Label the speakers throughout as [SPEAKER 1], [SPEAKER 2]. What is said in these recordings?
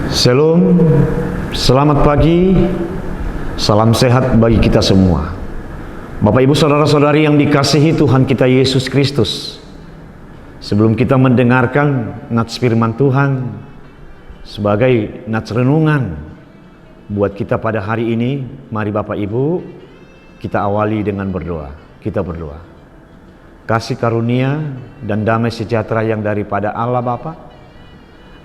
[SPEAKER 1] Shalom, selamat pagi, salam sehat bagi kita semua. Bapak Ibu Saudara-saudari yang dikasihi Tuhan kita Yesus Kristus, sebelum kita mendengarkan nats firman Tuhan sebagai nats renungan buat kita pada hari ini, mari Bapak Ibu kita awali dengan berdoa. Kita berdoa. Kasih karunia dan damai sejahtera yang daripada Allah Bapa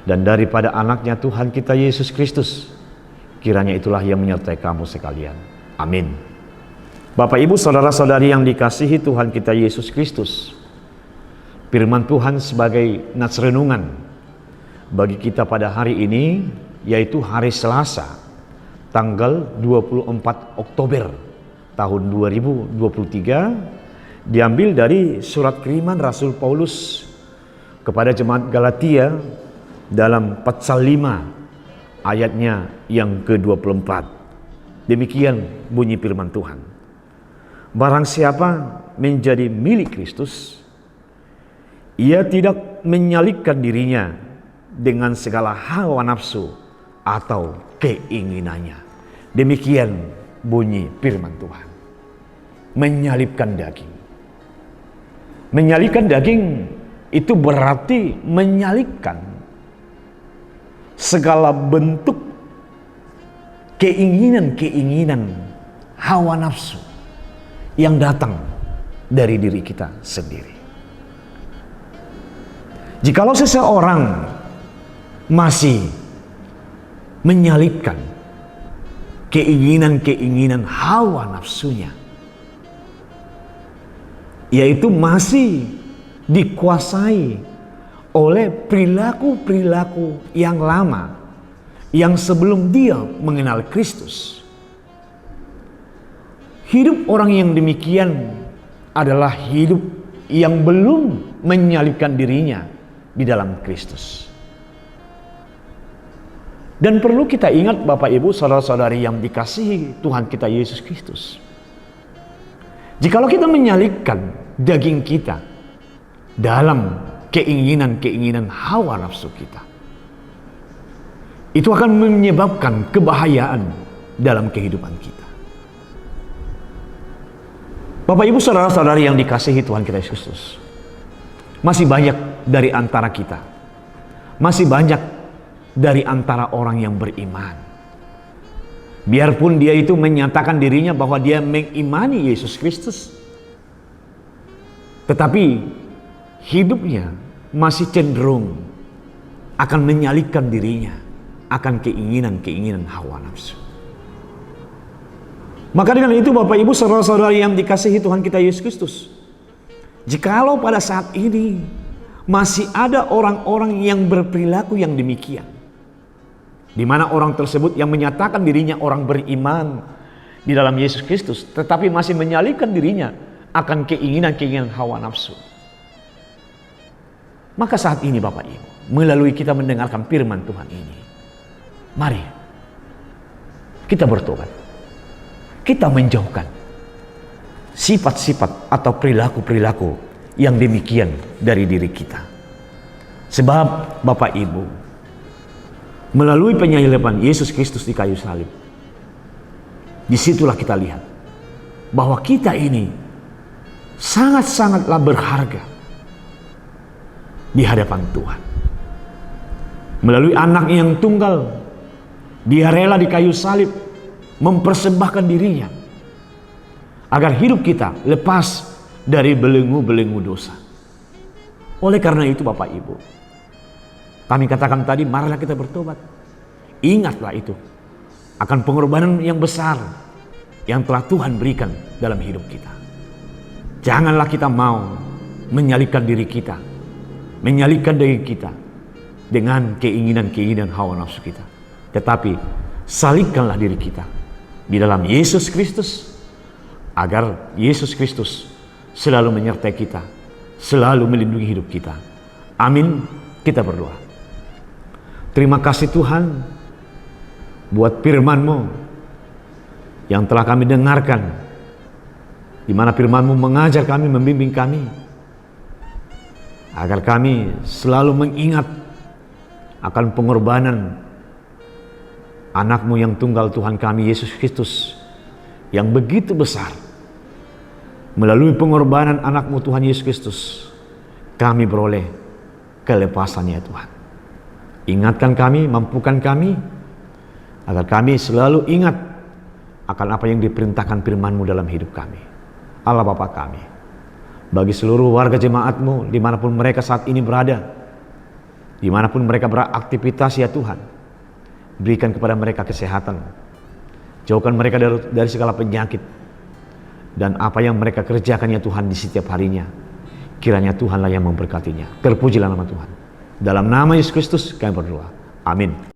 [SPEAKER 1] dan daripada anaknya Tuhan kita Yesus Kristus, kiranya itulah yang menyertai kamu sekalian. Amin. Bapak Ibu Saudara-saudari yang dikasihi Tuhan kita Yesus Kristus, firman Tuhan sebagai nats renungan bagi kita pada hari ini, yaitu hari Selasa tanggal 24 Oktober tahun 2023, diambil dari surat kiriman Rasul Paulus kepada jemaat Galatia dalam pasal 5 ayatnya yang ke-24. Demikian bunyi firman Tuhan. Barang siapa menjadi milik Kristus, ia tidak menyalibkan dirinya dengan segala hawa nafsu atau keinginannya. Demikian bunyi firman Tuhan. Menyalibkan daging. Menyalibkan daging itu berarti menyalibkan segala bentuk keinginan-keinginan hawa nafsu yang datang dari diri kita sendiri. Jikalau seseorang masih menyalibkan keinginan-keinginan hawa nafsunya, yaitu masih dikuasai oleh perilaku-perilaku yang lama yang sebelum dia mengenal Kristus. Hidup orang yang demikian adalah hidup yang belum menyalibkan dirinya di dalam Kristus. Dan perlu kita ingat Bapak Ibu Saudara-saudari yang dikasihi Tuhan kita Yesus Kristus, jikalau kita menyalibkan daging kita dalam keinginan-keinginan hawa nafsu kita, itu akan menyebabkan kebahayaan dalam kehidupan kita. Bapak Ibu Saudara-saudari yang dikasihi Tuhan kita Yesus Kristus, masih banyak dari antara kita, masih banyak dari antara orang yang beriman, biarpun dia itu menyatakan dirinya bahwa dia mengimani Yesus Kristus, tetapi hidupnya masih cenderung akan menyalibkan dirinya akan keinginan-keinginan hawa nafsu. Maka dengan itu Bapak Ibu Saudara-saudari yang dikasihi Tuhan kita Yesus Kristus, jikalau pada saat ini masih ada orang-orang yang berperilaku yang demikian, di mana orang tersebut yang menyatakan dirinya orang beriman di dalam Yesus Kristus, tetapi masih menyalibkan dirinya akan keinginan-keinginan hawa nafsu, maka saat ini Bapak Ibu, melalui kita mendengarkan firman Tuhan ini, mari kita bertobat. Kita menjauhkan sifat-sifat atau perilaku-perilaku yang demikian dari diri kita. Sebab Bapak Ibu, melalui penyaliban Yesus Kristus di kayu salib, disitulah kita lihat bahwa kita ini sangat-sangatlah berharga di hadapan Tuhan. Melalui anak yang tunggal, dia rela di kayu salib mempersembahkan dirinya agar hidup kita lepas dari belenggu-belenggu dosa. Oleh karena itu Bapak Ibu, kami katakan tadi, marilah kita bertobat. Ingatlah itu akan pengorbanan yang besar yang telah Tuhan berikan dalam hidup kita. Janganlah kita mau menyalibkan diri kita, menyalibkan diri kita dengan keinginan-keinginan hawa nafsu kita, tetapi salibkanlah diri kita di dalam Yesus Kristus, agar Yesus Kristus selalu menyertai kita, selalu melindungi hidup kita. Amin. Kita berdoa. Terima kasih Tuhan buat firman-Mu yang telah kami dengarkan, di mana firman-Mu mengajar kami, membimbing kami, agar kami selalu mengingat akan pengorbanan anak-Mu yang tunggal Tuhan kami Yesus Kristus yang begitu besar. Melalui pengorbanan anak-Mu Tuhan Yesus Kristus, kami beroleh kelepasannya Tuhan. Ingatkan kami, mampukan kami, agar kami selalu ingat akan apa yang diperintahkan firman-Mu dalam hidup kami. Allah Bapa kami, bagi seluruh warga jemaat-Mu dimanapun mereka saat ini berada, dimanapun mereka beraktivitas ya Tuhan, berikan kepada mereka kesehatan, jauhkan mereka dari segala penyakit, dan apa yang mereka kerjakan ya Tuhan di setiap harinya, kiranya Tuhanlah yang memberkatinya. Terpujilah nama Tuhan. Dalam nama Yesus Kristus kami berdoa. Amin.